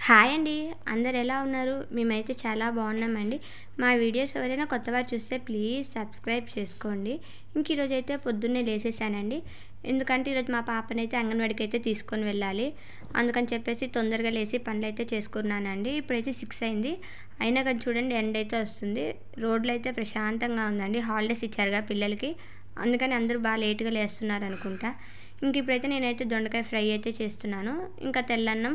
Hi అండి. అందరు ఎలా ఉన్నారు? మేమైతే చాలా బాగున్నామండి. మా వీడియోస్ ఎవరైనా కొత్తవారు చూస్తే ప్లీజ్ సబ్స్క్రైబ్ చేసుకోండి. ఈరోజైతే పొద్దున్నే లేసేసానండి. ఎందుకంటే ఈరోజు మా పాపనైతే అంగన్వాడికి అయితే తీసుకొని వెళ్ళాలి. అందుకని చెప్పేసి తొందరగా లేచి పనులైతే చేసుకున్నానండి. ఇప్పుడైతే 6 అయింది. అయినా కానీ చూడండి ఎండ అయితే వస్తుంది. రోడ్లు అయితే ప్రశాంతంగా ఉందండి. హాలిడేస్ ఇచ్చారుగా పిల్లలకి. అందుకని అందరూ బాగా లేట్గా లేస్తున్నారు అనుకుంటా. ఇప్పుడైతే నేనైతే దొండకాయ ఫ్రై అయితే చేస్తున్నాను. ఇంకా తెల్లన్నం,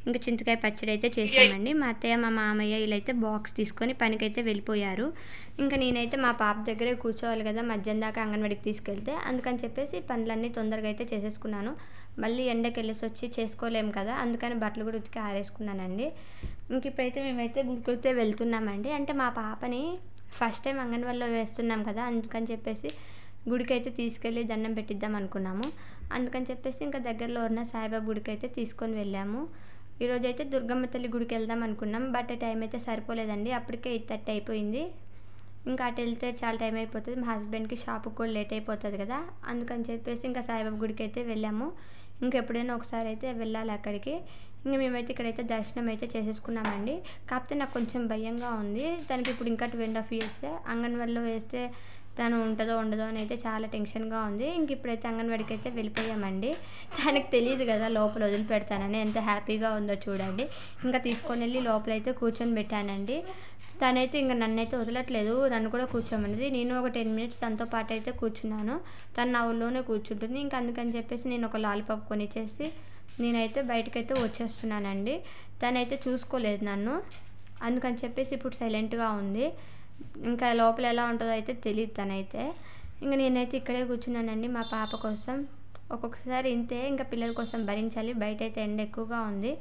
ఇంకా చింతకాయ పచ్చడి అయితే చేసామండి. మా అత్తయ్య మా మామయ్య వీళ్ళైతే బాక్స్ తీసుకొని పనికైతే వెళ్ళిపోయారు. ఇంకా నేనైతే మా పాప దగ్గరే కూర్చోవాలి కదా, మధ్యాహ్నం దాకా అంగన్వాడికి తీసుకెళ్తే. అందుకని చెప్పేసి పనులన్నీ తొందరగా అయితే చేసేసుకున్నాను. మళ్ళీ ఎండకి వెళ్ళేసి వచ్చి చేసుకోలేము కదా, అందుకని బట్టలు కూడా ఉతికి ఆరేసుకున్నానండి. ఇప్పుడైతే మేమైతే గుడికైతే వెళ్తున్నామండి. అంటే మా పాపని ఫస్ట్ టైం అంగన్వాడిలో వేస్తున్నాం కదా, అందుకని చెప్పేసి గుడికి అయితే తీసుకెళ్ళి దండం పెట్టిద్దాం అనుకున్నాము. అందుకని చెప్పేసి ఇంకా దగ్గరలో ఉన్న సాయిబాబా గుడికి అయితే తీసుకొని వెళ్ళాము. ఈరోజైతే దుర్గమ్మ తల్లి గుడికి వెళ్దాం అనుకున్నాం. బట్ టైం అయితే సరిపోలేదండి. అప్పటికే 8:30 అయిపోయింది. ఇంకా అటు వెళ్తే చాలా టైం అయిపోతుంది. మా హస్బెండ్కి షాప్కి కూడా లేట్ అయిపోతుంది కదా, అందుకని చెప్పేసి ఇంకా సాయిబాబా గుడికి అయితే వెళ్ళాము. ఎప్పుడైనా ఒకసారి అయితే వెళ్ళాలి అక్కడికి. మేమైతే ఇక్కడైతే దర్శనం అయితే చేసేసుకున్నామండి. కాకపోతే నాకు కొంచెం భయంగా ఉంది. తనకి ఇప్పుడు ఇంకా 2.5 years. అంగన్వాడిలో వేస్తే తను ఉంటుందో ఉండదో అని అయితే చాలా టెన్షన్గా ఉంది. ఇప్పుడైతే అంగన్వాడికి అయితే వెళ్ళిపోయామండి. తనకు తెలియదు కదా లోపల వదిలిపెడతానని. ఎంత హ్యాపీగా ఉందో చూడండి. ఇంకా తీసుకొని వెళ్ళి లోపలైతే కూర్చొని పెట్టానండి. తనైతే ఇంకా నన్నైతే వదలట్లేదు, నన్ను కూడా కూర్చోమన్నది. నేను ఒక 10 minutes తనతో పాటు అయితే కూర్చున్నాను. తను నా ఊళ్ళోనే కూర్చుంటుంది. అందుకని చెప్పేసి నేను ఒక లాలీపాప్ కొనిచ్చేసి నేనైతే బయటకైతే వచ్చేస్తున్నానండి. తనైతే చూసుకోలేదు నన్ను, అందుకని చెప్పేసి ఇప్పుడు సైలెంట్గా ఉంది. ఇంకా లోపల ఎలా ఉంటుందో అయితే తెలియదు తనైతే. నేనైతే ఇక్కడే కూర్చున్నానండి మా పాప కోసం. ఒక్కొక్కసారి ఇంతే, ఇంకా పిల్లల కోసం భరించాలి. బయట అయితే ఎండ ఎక్కువగా ఉంది.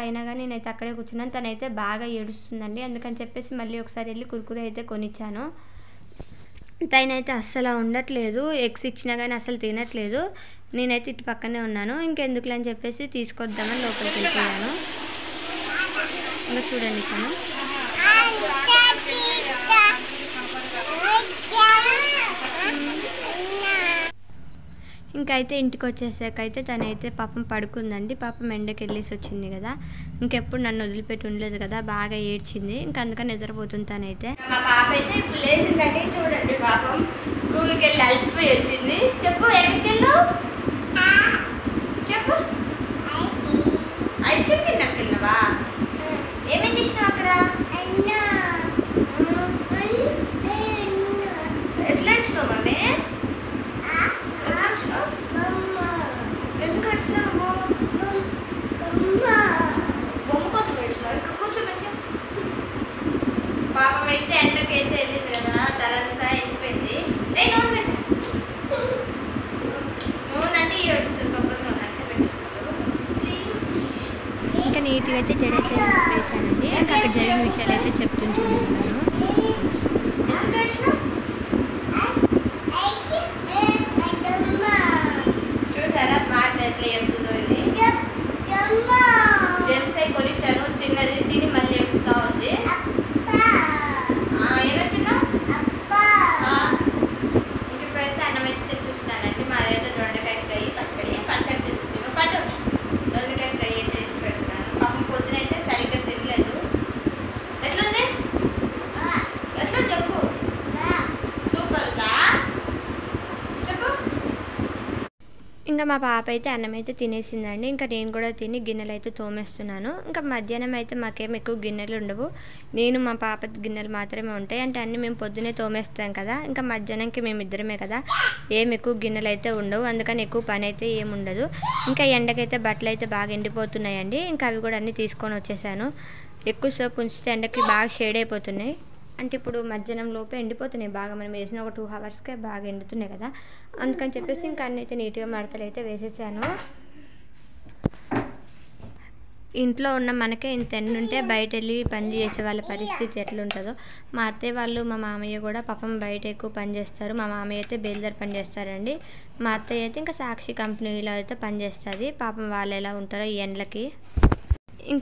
అయినా కానీ నేనైతే అక్కడే కూర్చున్నాను. తనైతే బాగా ఏడుస్తుందండి. అందుకని చెప్పేసి మళ్ళీ ఒకసారి వెళ్ళి కుర్కురే అయితే కొనిచ్చాను. తనైతే అస్సలు ఉండట్లేదు. ఎగ్స్ ఇచ్చినా కానీ అసలు తినట్లేదు. నేనైతే ఇటు పక్కనే ఉన్నాను. ఇంకెందుకులే అని చెప్పేసి తీసుకొద్దామని లోపలికి వెళ్ళిపోయాను. ఇంకా చూడండి తను. అయితే ఇంటికి వచ్చేసాక అయితే తనైతే పాపం పడుకుందండి. పాపం ఎండకి వెళ్ళేసి వచ్చింది కదా, ఇంకెప్పుడు నన్ను వదిలిపెట్టి ఉండలేదు కదా, బాగా ఏడ్చింది. అందుకని నిద్రపోతుంది తనైతే. మా పాప అయితే ఇప్పుడు లేచిందండి. చూడండి పాపం స్కూల్కి వెళ్ళి అలసిపోయి వచ్చింది. చెప్పు ఎక్కడికి వెళ్ళావు? చెప్పు. ఐస్ క్రీమ్ తిన్నాక వెళ్ళినావా? ఏమేం చేసినావు అక్కడ? ఎట్లా ఏడ్చినావు మరి? ఎందుకు ఏడ్చినావు నువ్వు? బొమ్మ కోసం ఏడ్చినావు. ఇక్కడ కూర్చోబెట్టి. పాపం అయితే ఎండకైతే వెళ్ళింది కదా, తలంతా ఎండిపోయింది. నూనె అంటే ఏడుస్తుంది, కొబ్బరి నూనె అంటే పెట్టించుకోదు. ఇంకా నీట్గా అయితే జడైతే వేసానండి. అక్కడ జరిగిన విషయాలు అయితే చెప్తుంటాను. చూసారా మాట ఎట్లా చెప్తుందో ఇది. జెమ్స్ అయి కొనిచ్చాను, తిన్నది తిని మళ్ళీ ఏడుస్తూ ఉంది. ఏమవుతున్నా ఇప్పుడైతే అన్నం అయితే తినిపిస్తున్నానండి. మాదైతే దొండకాయ ఫ్రై పచ్చడి తింటున్నాను. పట్టు దొండకాయ ఫ్రై అయితే వేసి పెడుతున్నాను. పాపం పొద్దున అయితే సరిగ్గా తినలేదు. ఎట్లుంది? ఎట్లా చెప్పు. సూపర్ ఉందా? చెప్పు. ఇంకా మా పాప అయితే అన్నం అయితే తినేసిందండి. నేను కూడా తిని గిన్నెలు అయితే తోమేస్తున్నాను. మధ్యాహ్నం అయితే మాకేం ఎక్కువ గిన్నెలు ఉండవు. నేను మా పాప గిన్నెలు మాత్రమే ఉంటాయి. అంటే అన్నీ మేము పొద్దునే తోమేస్తాం కదా. మధ్యాహ్నంకి మేము ఇద్దరమే కదా, ఏం ఎక్కువ గిన్నెలు అయితే ఉండవు. అందుకని ఎక్కువ పని అయితే ఏముండదు. ఎండకైతే బట్టలు అయితే బాగా ఎండిపోతున్నాయండి. అవి కూడా అన్నీ తీసుకొని వచ్చేసాను. ఎక్కువసేపు ఉంచితే ఎండకి బాగా షేడ్ అయిపోతున్నాయి. అంటే ఇప్పుడు మధ్యాహ్నం లోపే ఎండిపోతున్నాయి బాగా. మనం వేసిన ఒక 2 hours బాగా ఎండుతున్నాయి కదా, అందుకని చెప్పేసి అన్నీ అయితే నీట్గా మడతలు అయితే వేసేసాను. ఇంట్లో ఉన్న మనకే ఇంత ఎండ ఉంటే బయట వెళ్ళి పని చేసే వాళ్ళ పరిస్థితి ఎట్లుంటుందో. మా అత్తయ్య వాళ్ళు మా మామయ్య కూడా పాపం బయట ఎక్కువ పని చేస్తారు. మా మామయ్య అయితే బేల్దారి పని చేస్తారండి. మా అత్తయ్య అయితే ఇంకా సాక్షి కంపెనీలో అయితే పని చేస్తుంది. పాపం వాళ్ళు ఎలా ఉంటారో ఈ ఎండలకి.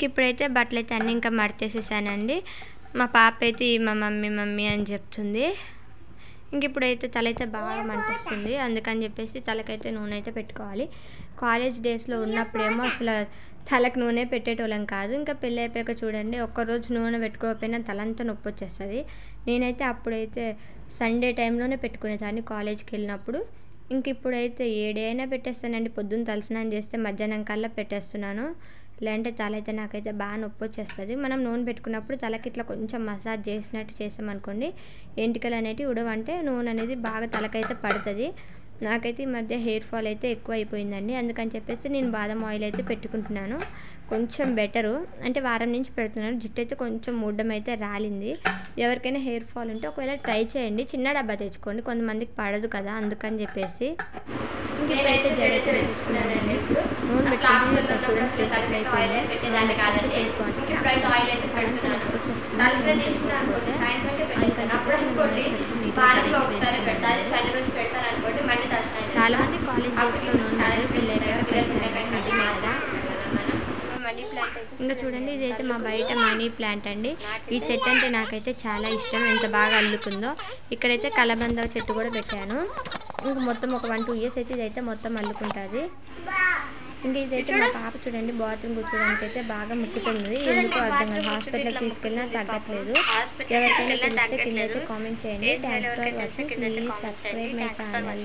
ఇప్పుడైతే బట్టలు అయితే అన్నీ మడతేసేసానండి. మా పాప అయితే మా మమ్మీ అని చెప్తుంది. ఇప్పుడైతే తల అయితే బాగా మంటొస్తుంది. అందుకని చెప్పేసి తలకైతే నూనె అయితే పెట్టుకోవాలి. కాలేజ్ డేస్లో ఉన్నప్పుడేమో అసలు తలకు నూనె పెట్టేటోళ్ళం కాదు. ఇంకా పెళ్ళి అయిపోయాక చూడండి ఒక్కరోజు నూనె పెట్టుకోకపోయినా తలంతా నొప్పొచ్చేస్తది. నేనైతే అప్పుడైతే సండే టైంలోనే పెట్టుకునేదాన్ని కాలేజ్‌కి వెళ్ళినప్పుడు. ఇంక ఇప్పుడైతే ఏ డే అయినా పెట్టేస్తానండి. పొద్దున్న తలస్నానం చేస్తే మధ్యాహ్నం కల్లా పెట్టేస్తున్నాను. లేదంటే తల అయితే నాకైతే బాగా నొప్పొచ్చేస్తది. మనం నూనె పెట్టుకున్నప్పుడు తలకి ఇట్లా కొంచెం మసాజ్ చేసినట్టు చేసామనుకోండి ఎంటికలు అనేటివి ఉడవంటే నూనె అనేది బాగా తలకైతే పడతది. నాకైతే ఈ మధ్య హెయిర్ ఫాల్ అయితే ఎక్కువ అయిపోయిందండి. అందుకని చెప్పేసి నేను బాదం ఆయిల్ అయితే పెట్టుకుంటున్నాను. కొంచెం బెటరు. అంటే వారం నుంచి పెడుతున్నాను. జుట్టు అయితే కొంచెం ముడ్డం అయితే రాలింది. ఎవరికైనా హెయిర్ ఫాల్ ఉంటే ఒకవేళ ట్రై చేయండి. చిన్న డబ్బా తెచ్చుకోండి. కొంతమందికి పడదు కదా! అందుకని చెప్పేసి. నేనైతే జడ అయితే వేసేసుకున్నానండి ఇప్పుడు. నూనె పెట్టుకుంటే ఇక్కడ చూడండి ఫేస్ ఎట్లా అయిపోయిందో. పెట్టేదాన్ని కాదండి. ఇప్పుడైతే ఆయిల్ అయితే పెడుతున్నాను. తలస్నానం చేసిన అనుకోండి సాయంత్రం పెట్టేస్తాను. అప్పుడు అనుకోండి వారంలో ఒకసారి పెడతాను. సండే రోజు పెడతాను అనుకోండి మళ్ళీ తలస్నానం చేస్తాను. చాలా మంది కాలేజ్ డేస్‌లో నూనె పెళ్ళి అయిపోయాక పెడతారు. మనీ ప్లాంట్ అయితే ఇంకా చూడండి ఇదైతే మా బయట మనీ ప్లాంట్ అండి. ఈ చెట్టు అంటే నాకైతే చాలా ఇష్టం. ఎంత బాగా అల్లుకుందో. ఇక్కడైతే కలబంద చెట్టు కూడా పెట్టాను. ఇంకా మొత్తం ఒక 1, 2 ఇయర్స్ అయితే ఇదైతే మొత్తం అల్లుకుంటుంది. ఇంకా ఇదైతే మా పాప చూడండి బాత్రూమ్ కూర్చోడానికి అయితే బాగా ముక్కుతుంది. ఎందుకో అర్థం కాదు. హాస్పిటల్కి తీసుకెళ్ళినా తగ్గట్లేదు. ఎవరికైనా తెలిస్తే కింద అయితే కామెంట్ చేయండి. Thanks for watching. Please subscribe my channel.